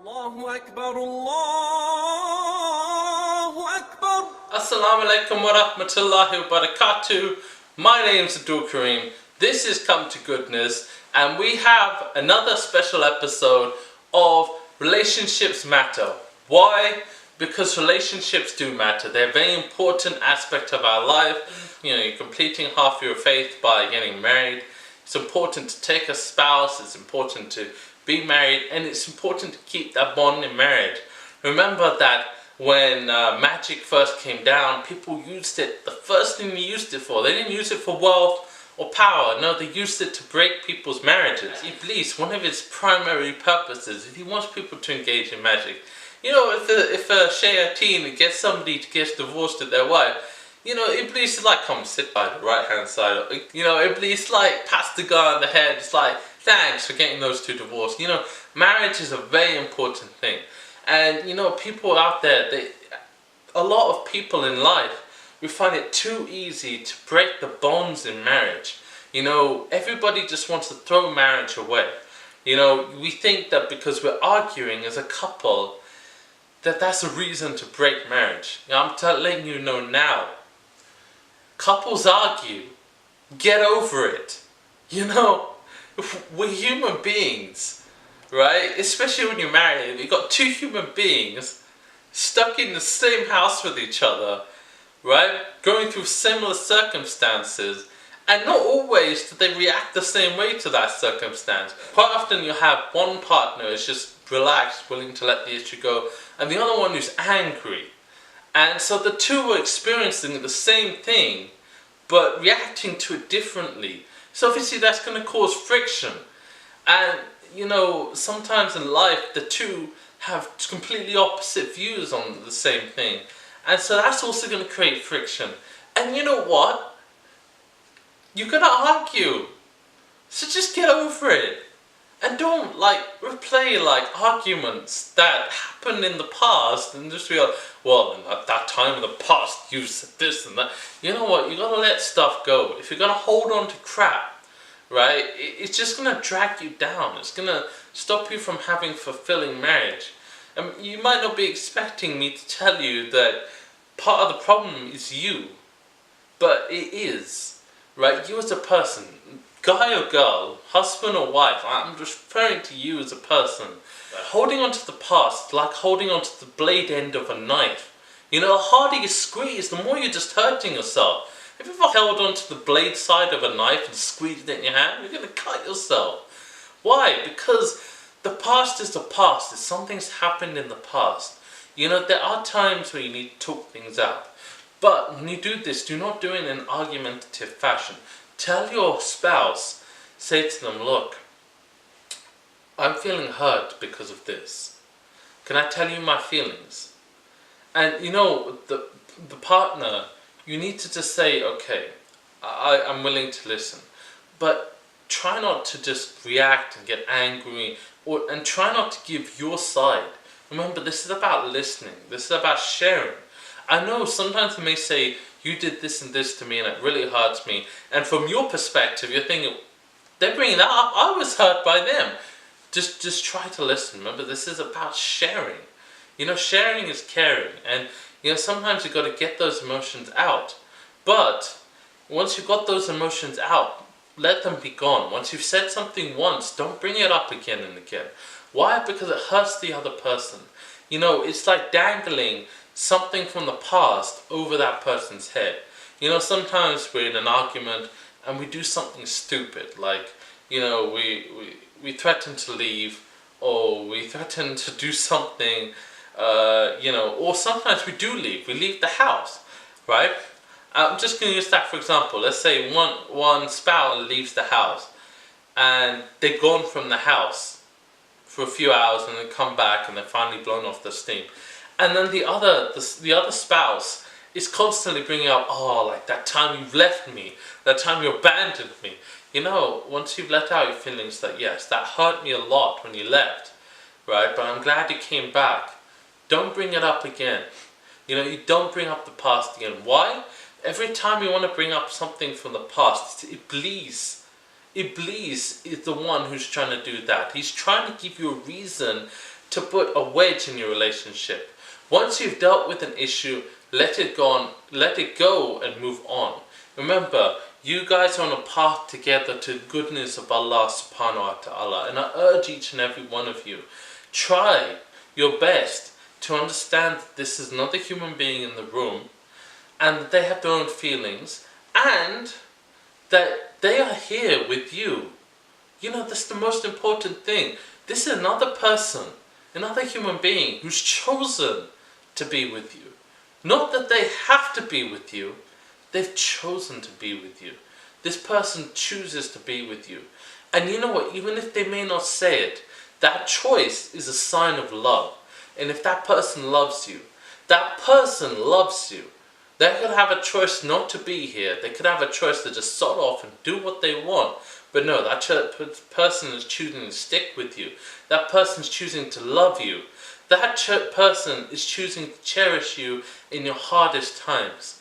Allahu Akbar, Allahu Akbar. Assalamu alaikum wa rahmatullahi wa barakatuh. My name's Abdul Kareem. This is Come to Goodness, and we have another special episode of Relationships Matter. Why? Because relationships do matter. They're a very important aspect of our life. You know, you're completing half your faith by getting married. It's important to take a spouse. It's important to be married, and it's important to keep that bond in marriage. Remember that when magic first came down, people used it, the first thing they used it for, they didn't use it for wealth or power. No, they used it to break people's marriages. Iblis, one of its primary purposes, if he wants people to engage in magic, you know, if a shayateen gets somebody to get divorced with their wife, you know, Iblis is like, come sit by the right hand side. You know, Iblis like pats the guy on the head. It's like, thanks for getting those two divorced. You know, marriage is a very important thing. And, you know, people out there, a lot of people in life, we find it too easy to break the bonds in marriage. You know, everybody just wants to throw marriage away. You know, we think that because we're arguing as a couple, that's a reason to break marriage. You know, I'm letting you know now. Couples argue. Get over it. You know, we're human beings, right? Especially when you're married, you've got two human beings stuck in the same house with each other, right? Going through similar circumstances, and not always do they react the same way to that circumstance. Quite often you have one partner who's just relaxed, willing to let the issue go, and the other one who's angry. And so the two are experiencing the same thing, but reacting to it differently. So obviously that's going to cause friction. And, you know, sometimes in life the two have completely opposite views on the same thing. And so that's also going to create friction. And you know what? You're going to argue. So just get over it. And don't replay arguments that happened in the past and just be like, well, at that time in the past you said this and that. You know what? You gotta let stuff go. If you're gonna hold on to crap, right, it's just gonna drag you down. It's gonna stop you from having fulfilling marriage. And you might not be expecting me to tell you that part of the problem is you, but it is, right? You as a person. Guy or girl, husband or wife, I'm just referring to you as a person. Holding on to the past, like holding on to the blade end of a knife. You know, the harder you squeeze, the more you're just hurting yourself. If you've ever held on to the blade side of a knife and squeezed it in your hand, you're going to cut yourself. Why? Because the past is the past. It's something's happened in the past. You know, there are times where you need to talk things out. But when you do this, do not do it in an argumentative fashion. Tell your spouse, say to them, look, I'm feeling hurt because of this. Can I tell you my feelings? And you know, the partner, you need to just say, okay, I'm willing to listen. But try not to just react and get angry, and try not to give your side. Remember, this is about listening. This is about sharing. I know sometimes they may say, you did this and this to me and it really hurts me. And from your perspective, you're thinking, they're bringing that up. I was hurt by them. Just try to listen. Remember, this is about sharing. You know, sharing is caring. And, you know, sometimes you've got to get those emotions out. But once you've got those emotions out, let them be gone. Once you've said something once, don't bring it up again and again. Why? Because it hurts the other person. You know, it's like dangling something from the past over that person's head. You know, sometimes we're in an argument and we do something stupid, like, you know, we threaten to leave, or we threaten to do something, you know, or sometimes we do leave. We leave the house, right? I'm just going to use that for example. Let's say one spouse leaves the house and they're gone from the house for a few hours and then come back and they're finally blown off the steam. And then the other spouse is constantly bringing up, oh, like that time you've left me, that time you abandoned me. You know, once you've let out your feelings that, yes, that hurt me a lot when you left, right? But I'm glad you came back. Don't bring it up again. You know, you don't bring up the past again. Why? Every time you want to bring up something from the past, it's Iblis is the one who's trying to do that. He's trying to give you a reason to put a wedge in your relationship. Once you've dealt with an issue, let it go and move on. Remember, you guys are on a path together to the goodness of Allah subhanahu wa ta'ala, and I urge each and every one of you, try your best to understand that this is another human being in the room, and that they have their own feelings, and that they are here with you. You know, that's the most important thing. This is another person, another human being who's chosen to be with you. Not that they have to be with you, they've chosen to be with you. This person chooses to be with you. And you know what, even if they may not say it, that choice is a sign of love. And if that person loves you, that person loves you. They could have a choice not to be here. They could have a choice to just sod off and do what they want. But no, that person is choosing to stick with you. That person is choosing to love you. That person is choosing to cherish you in your hardest times.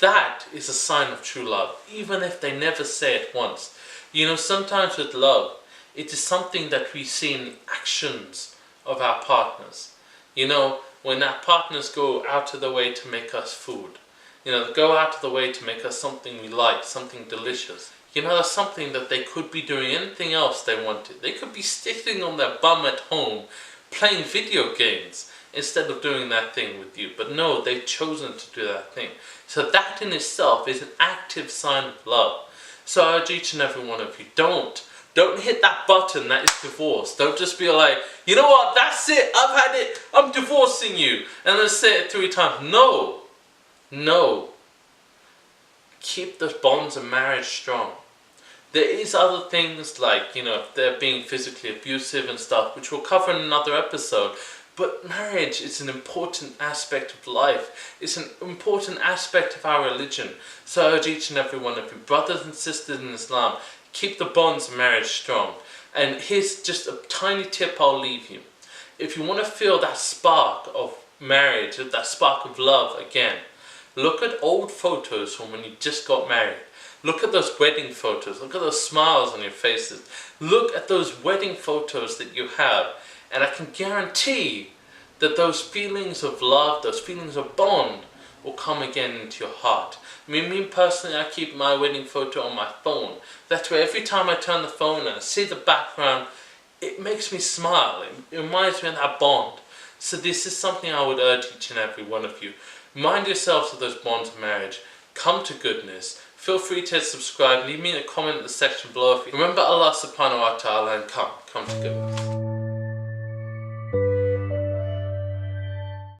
That is a sign of true love, even if they never say it once. You know, sometimes with love, it is something that we see in the actions of our partners. You know, when our partners go out of their way to make us food. You know, they go out of the way to make us something we like, something delicious. You know, that's something that they could be doing anything else they wanted. They could be sitting on their bum at home, playing video games, instead of doing that thing with you. But no, they've chosen to do that thing. So that in itself is an active sign of love. So I urge each and every one of you, don't hit that button that is divorce. Don't just be like, you know what, that's it, I've had it, I'm divorcing you. And then say it 3 times. No. No. Keep the bonds of marriage strong. There is other things like, you know, if they're being physically abusive and stuff, which we'll cover in another episode. But marriage is an important aspect of life. It's an important aspect of our religion. So I urge each and every one of you, brothers and sisters in Islam, keep the bonds of marriage strong. And here's just a tiny tip I'll leave you. If you want to feel that spark of marriage, that spark of love again, look at old photos from when you just got married. Look at those wedding photos. Look at those smiles on your faces. Look at those wedding photos that you have. And I can guarantee that those feelings of love, those feelings of bond will come again into your heart. I mean, me personally, I keep my wedding photo on my phone. That way, every time I turn the phone and I see the background, it makes me smile. It reminds me of that bond. So this is something I would urge each and every one of you. Mind yourselves of those bonds of marriage. Come to goodness. Feel free to subscribe. Leave me a comment in the section below. Remember Allah subhanahu wa ta'ala and come to goodness.